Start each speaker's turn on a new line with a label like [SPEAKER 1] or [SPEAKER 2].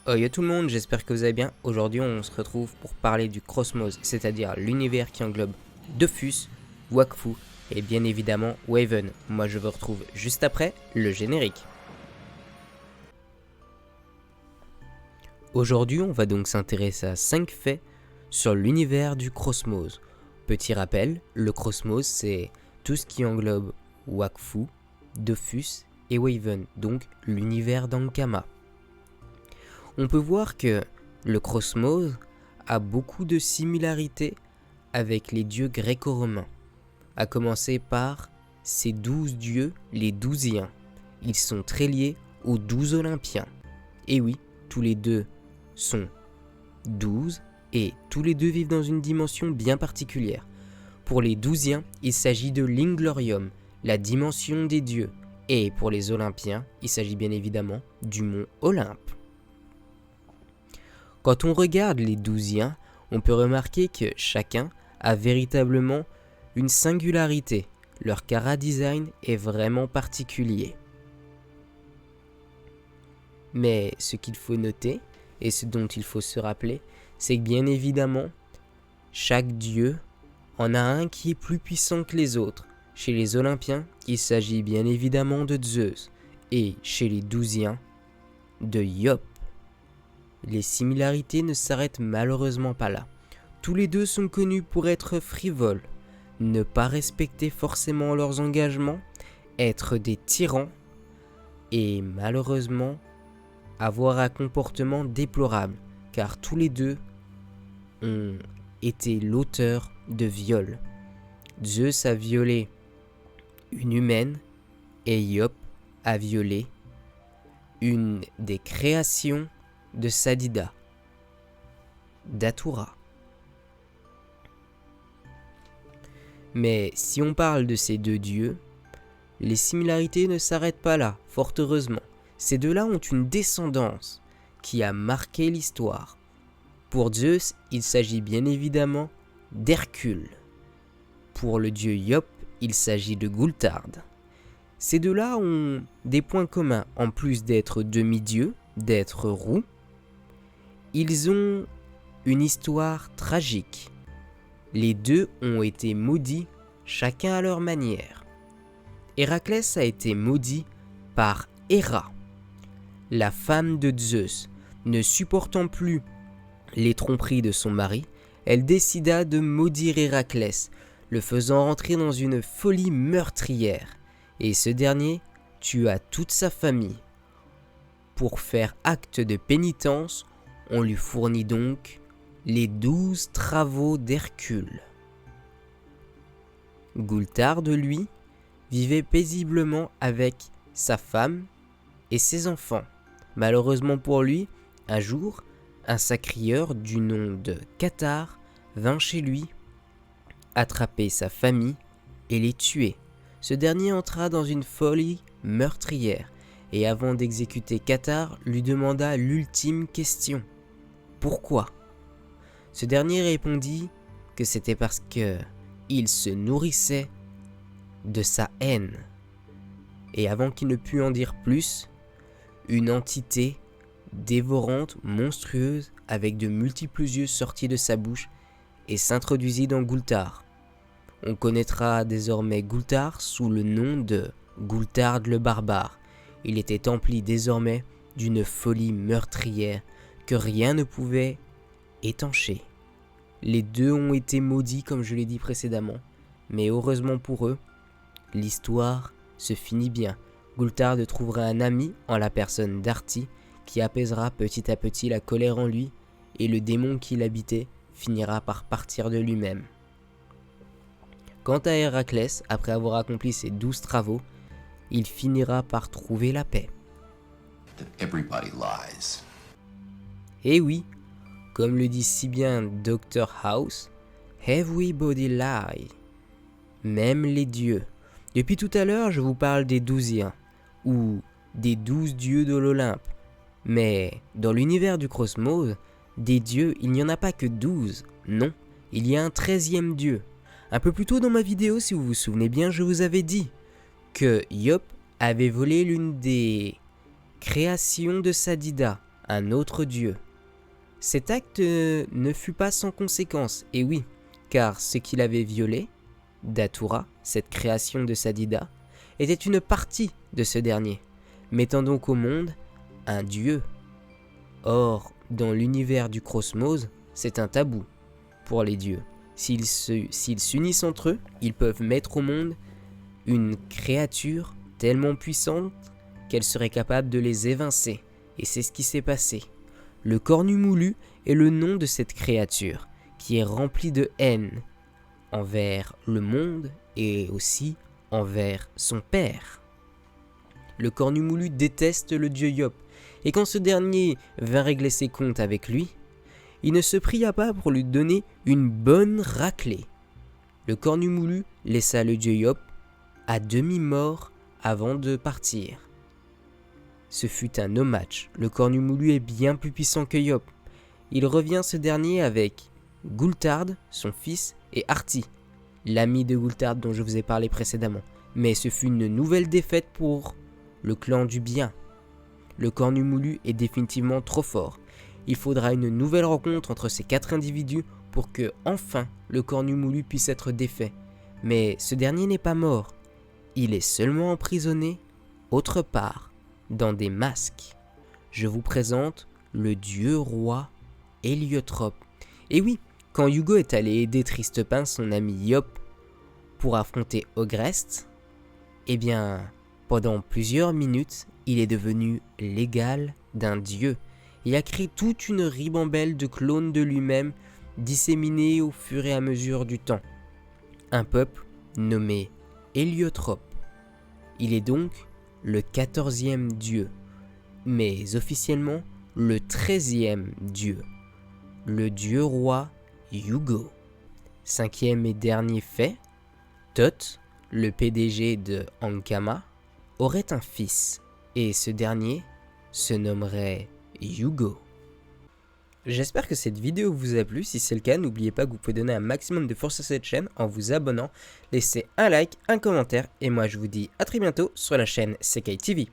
[SPEAKER 1] Oh yo tout le monde, j'espère que vous allez bien. Aujourd'hui on se retrouve pour parler du Cosmos, c'est-à-dire l'univers qui englobe Dofus, Wakfu et bien évidemment Waven. Moi je vous retrouve juste après le générique. Aujourd'hui on va donc s'intéresser à 5 faits sur l'univers du Cosmos. Petit rappel, le Cosmos c'est tout ce qui englobe Wakfu, Dofus et Waven, donc l'univers d'Ankama. On peut voir que le Cosmos a beaucoup de similarités avec les dieux gréco-romains, à commencer par ces 12 dieux, les Douziens. Ils sont très liés aux 12 Olympiens. Et oui, tous les deux sont 12 et tous les deux vivent dans une dimension bien particulière. Pour les Douziens, il s'agit de l'Inglorium, la dimension des dieux. Et pour les Olympiens, il s'agit bien évidemment du mont Olympe. Quand on regarde les Douziens, on peut remarquer que chacun a véritablement une singularité. Leur chara-design est vraiment particulier. Mais ce qu'il faut noter, et ce dont il faut se rappeler, c'est que bien évidemment, chaque dieu en a un qui est plus puissant que les autres. Chez les Olympiens, il s'agit bien évidemment de Zeus, et chez les Douziens, de Yop. Les similarités ne s'arrêtent malheureusement pas là. Tous les deux sont connus pour être frivoles, ne pas respecter forcément leurs engagements, être des tyrans et malheureusement avoir un comportement déplorable, car tous les deux ont été l'auteur de viols. Zeus a violé une humaine et Yop a violé une des créations de Sadida, Datura. Mais si on parle de ces deux dieux, les similarités ne s'arrêtent pas là, fort heureusement. Ces deux-là ont une descendance qui a marqué l'histoire. Pour Zeus, il s'agit bien évidemment d'Hercule. Pour le dieu Yop, il s'agit de Gulthard. Ces deux-là ont des points communs, en plus d'être demi-dieux, d'être roux. Ils ont une histoire tragique. Les deux ont été maudits, chacun à leur manière. Héraclès a été maudit par Héra, la femme de Zeus. Ne supportant plus les tromperies de son mari, elle décida de maudire Héraclès, le faisant rentrer dans une folie meurtrière. Et ce dernier tua toute sa famille. Pour faire acte de pénitence, on lui fournit donc les 12 travaux d'Hercule. Gulthard, lui, vivait paisiblement avec sa femme et ses enfants. Malheureusement pour lui, un jour, un sacrieur du nom de Cathare vint chez lui, attraper sa famille et les tuer. Ce dernier entra dans une folie meurtrière et avant d'exécuter Cathare, lui demanda l'ultime question. Pourquoi ? Ce dernier répondit que c'était parce que il se nourrissait de sa haine. Et avant qu'il ne pût en dire plus, une entité dévorante, monstrueuse, avec de multiples yeux sortit de sa bouche et s'introduisit dans Gulthard. On connaîtra désormais Gulthard sous le nom de Gulthard le barbare. Il était empli désormais d'une folie meurtrière que rien ne pouvait étancher. Les deux ont été maudits comme je l'ai dit précédemment, mais heureusement pour eux, l'histoire se finit bien. Gulthard trouvera un ami en la personne d'Arti qui apaisera petit à petit la colère en lui et le démon qui l'habitait finira par partir de lui-même. Quant à Héraclès, après avoir accompli ses 12 travaux, il finira par trouver la paix.
[SPEAKER 2] Everybody lies.
[SPEAKER 1] Et oui, comme le dit si bien Dr House, everybody lie. Même les dieux. Depuis tout à l'heure, je vous parle des Douziens, ou des 12 dieux de l'Olympe. Mais dans l'univers du Cosmos, des dieux, il n'y en a pas que 12. Non, il y a un 13e dieu. Un peu plus tôt dans ma vidéo, si vous vous souvenez bien, je vous avais dit que Yop avait volé l'une des créations de Sadida, un autre dieu. Cet acte ne fut pas sans conséquence, et oui, car ce qu'il avait violé, Datura, cette création de Sadida, était une partie de ce dernier, mettant donc au monde un dieu. Or, dans l'univers du cosmos, c'est un tabou pour les dieux. S'ils s'unissent entre eux, ils peuvent mettre au monde une créature tellement puissante qu'elle serait capable de les évincer. Et c'est ce qui s'est passé. Le cornu moulu est le nom de cette créature, qui est remplie de haine envers le monde et aussi envers son père. Le cornu moulu déteste le dieu Yop, et quand ce dernier vint régler ses comptes avec lui, il ne se pria pas pour lui donner une bonne raclée. Le cornu moulu laissa le dieu Yop à demi-mort avant de partir. Ce fut un no match. Le cornu moulu est bien plus puissant que Yop. Il revient ce dernier avec Gulthard, son fils, et Arti, l'ami de Gulthard dont je vous ai parlé précédemment. Mais ce fut une nouvelle défaite pour le clan du bien. Le cornu moulu est définitivement trop fort. Il faudra une nouvelle rencontre entre ces 4 individus pour que, enfin, le cornu moulu puisse être défait. Mais ce dernier n'est pas mort. Il est seulement emprisonné autre part, dans des masques. Je vous présente le dieu roi Héliotrope. Et oui, quand Hugo est allé aider Tristepin, son ami Yop, pour affronter Ogreste, eh bien, pendant plusieurs minutes, il est devenu l'égal d'un dieu. Il a créé toute une ribambelle de clones de lui-même, disséminés au fur et à mesure du temps. Un peuple nommé Héliotrope. Il est donc le 14e dieu, mais officiellement le 13e dieu, le dieu roi Hugo. 5e et dernier fait, Thoth, le PDG de Ankama, aurait un fils, et ce dernier se nommerait Hugo. J'espère que cette vidéo vous a plu. Si c'est le cas, n'oubliez pas que vous pouvez donner un maximum de force à cette chaîne en vous abonnant, laissez un like, un commentaire, et moi je vous dis à très bientôt sur la chaîne Sekai TV.